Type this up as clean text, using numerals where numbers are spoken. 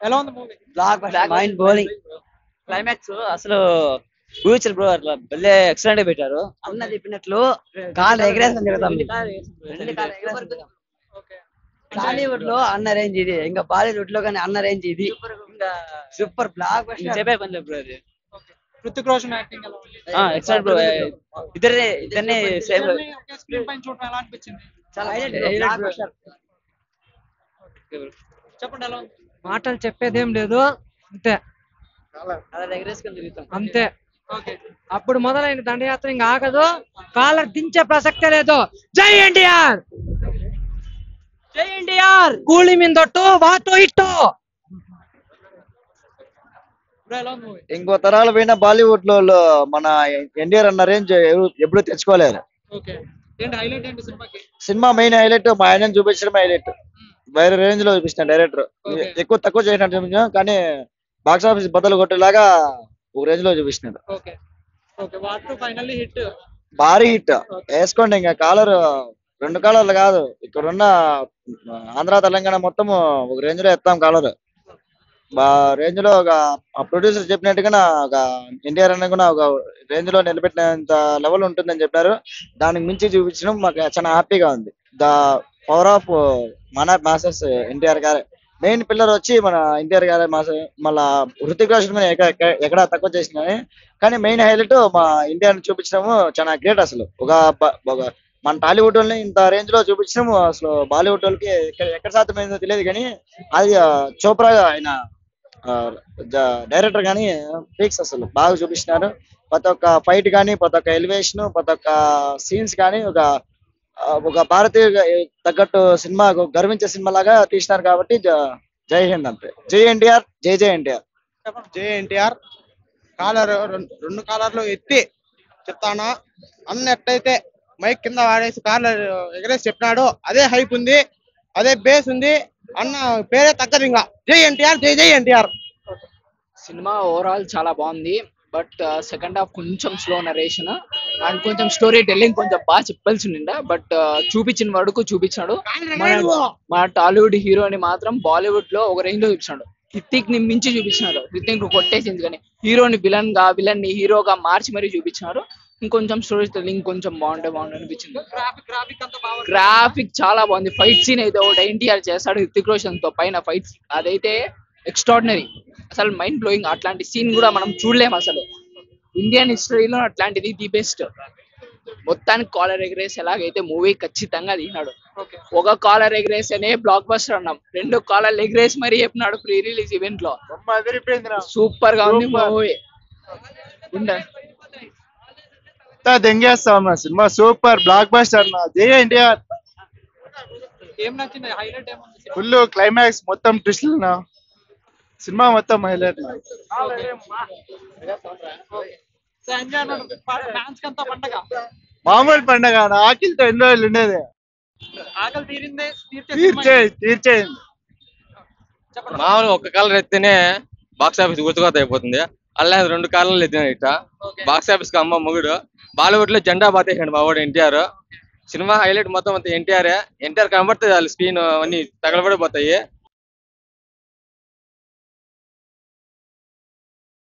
ఎలా ఉంది movie? Mind bowling climax అసలు ఊహించారు బ్రో. అట్లా భలే ఎక్సలెంట్ గా పెట్టారు. అన్న చెప్పినట్లు కాలు ఎగరేసుకొని తిరుగుతాం. టాలీవుడ్ లో అన్న రేంజ్ ఇది, ఇంకా బాలీవుడ్ లో కానీ అన్న రేంజ్ ఇది. సూపర్ బ్లాక్ చెప్పే పని లేదు బ్రో అది. హృతిక్ రోషన్ యాక్టింగ్ ఎలా ఉంది? Excellent bro. ఇద్దరిని సేమ్ స్క్రీన్ పైన చూడడం ఎలా అనిపించింది? చెప్పండి ఎలా ఉంది? మాటలు చెప్పేదేం లేదు, అంతే ఎగరేసుకొని తిరుగుతాం అంతే. ఓకే, అప్పుడు మొదలైన దండయాత్ర ఇంకా ఆగదు, కాలర్ దించే ప్రసక్తే లేదు. జై ఎన్టీఆర్, జై ఎన్టీఆర్. కూలి మీదొట్టు వాటో ఇట్టో. ఇప్పుడు ఎలా ఉంది మూవీ? ఇంకో తరాలు పోయిన బాలీవుడ్ లో మన ఎన్టీఆర్ అన్న రేంజ్ ఎప్పుడు తెచ్చుకోలేరు. ఓకే, ఏంటి హైలైట్ ఏంటి సినిమాకి? సినిమా మెయిన్ హైలైట్ మా ఆయన చూపించడం హైలైట్. వేరే రేంజ్ లో చూపించిన డైరెక్టర్. Okay. ఎక్కువ తక్కువ చేసినట్టు చూపించాం, కానీ బాక్స్ ఆఫీస్ బద్దలు కొట్టేలాగా ఒక రేంజ్ లో చూపించినాడు. Okay okay, what finally hit. భారీ హిట్. వేసుకోండి ఇంకా కాలర్, 2 కాలర్లు కాదు, ఇక్కడ ఉన్న ఆంధ్ర తెలంగాణ మొత్తం ఒక రేంజ్ లో ఎత్తాం కాలర్. రేంజ్ లో ఒక ప్రొడ్యూసర్ చెప్పినట్టుగా ఒక ఎన్టీఆర్ అన్న కూడా ఒక రేంజ్ లో నిలబెట్టినంత లెవెల్ ఉంటుందని చెప్పారు. దానికి మించి చూపించడం మాకు చాలా హ్యాపీగా ఉంది. ద పవర్ ఆఫ్ మన మాసెస్ ఎన్టీఆర్ గారు మెయిన్ పిల్లర్ వచ్చి మన ఎన్టీఆర్ గారు మళ్ళా హృతిక్ రోషన్ మీద ఎక్కడ తక్కువ చేసిన కానీ మెయిన్ హైలైట్ మా ఇండియాని చూపించడము చాలా గ్రేట్. అసలు ఒక మన టాలీవుడ్ వాళ్ళని ఇంత రేంజ్ లో చూపించడం అసలు బాలీవుడ్ వాళ్ళకి ఎక్కడ సాధ్యమైందో తెలియదు, కానీ అది చోప్రా ఆయన డైరెక్టర్ కానీ ఫిక్స్ అసలు బాగా చూపిస్తున్నారు. ప్రతి ఒక్క ఫైట్ కానీ, ప్రతి ఒక్క ఎలివేషన్, ప్రతి ఒక్క సీన్స్ కానీ ఒక భారతీయ తగ్గట్టు సినిమా గర్వించే సినిమా లాగా తీసినారు. కాబట్టి జై హింద్ అంతే. జై ఎన్టీఆర్, జై జై ఎన్టీఆర్. జై ఎన్టీఆర్. కాలర్ 2 కాలర్లు ఎత్తి చెప్తానా అన్న ఎట్లయితే మైక్ కింద వాడేసి కాలర్ ఎగరేసి చెప్పినాడు, అదే హైప్ ఉంది, అదే బేస్ ఉంది. అన్న పేరే తగ్గదు ఇంకా. జై ఎన్టీఆర్, జై జై ఎన్టీఆర్. సినిమా ఓవరాల్ చాలా బాగుంది, బట్ సెకండ్ హాఫ్ కొంచెం స్లో నరేషన్ అండ్ కొంచెం స్టోరీ టెల్లింగ్ కొంచెం బాగా చెప్పాల్సి ఉండిందా. బట్ చూపించిన వాడుకు చూపించాడు. మన టాలీవుడ్ హీరోని మాత్రం బాలీవుడ్ లో ఒక రేంజ్ లో చూపించాడు. హృతిక్ ని మించి చూపించినారు. హృతిక్ కొట్టేసింది, కానీ హీరోని విలన్ ని హీరోగా మార్చి మరీ చూపించినారు. ఇంకొంచెం స్టోరీ టెల్లింగ్ కొంచెం బాగుండే అనిపించింది. గ్రాఫిక్ చాలా బాగుంది. ఫైట్ సీన్ అయితే ఒకటి ఎన్టీఆర్ చేస్తాడు హృతిక్ రోషన్ తో పైన ఫైట్, అదైతే ఎక్స్ట్రాడినరీ, అసలు మైండ్ బ్లోయింగ్. అట్లాంటి సీన్ కూడా మనం చూడలేము అసలు ఇండియన్ హిస్టరీలో. అట్లాంటిది ది బెస్ట్. మొత్తానికి కాలర్ ఎగరేస్ ఎలాగైతే మూవీ ఖచ్చితంగా తీసినాడు. ఒక కాలర్ ఎగరేస్ అనే బ్లాక్ బస్టర్ అన్నాం, 2 కాలర్ ఎగరేస్ మరీ చెప్పినాడు ప్రీ రిలీజ్ ఈవెంట్ లో. సూపర్ గా ఉంది మూవీ. దెంగేస్తాం సినిమా, సూపర్ బ్లాక్ బస్టర్. జై ఎన్టీఆర్. ఏం నచ్చింది? హైలైట్ ఏముంది? ఫుల్ క్లైమాక్స్ మొత్తం ట్విస్ట్ సినిమా మొత్తం హైలైట్. మామూలు పండగ ఆకిలితో ఎన్నో రోజులు ఉండేది. ఆకలి తీరిందే తీర్చేయండి. మామూలుగా ఒక్క కాలర్ ఎత్తేనే బాక్స్ ఆఫీస్ గుర్తుకోత అయిపోతుంది. అలా 2 కాలర్లు ఎత్తినా ఇట్లా బాక్స్ ఆఫీస్ కి అమ్మ మొగుడు. బాలీవుడ్ లో జెండా బాతేసాడు మా వాడు ఎన్టీఆర్. సినిమా హైలైట్ మొత్తం అంతా ఎన్టీఆర్ కనబడితే స్క్రీన్ అన్ని తగలబడిపోతాయి.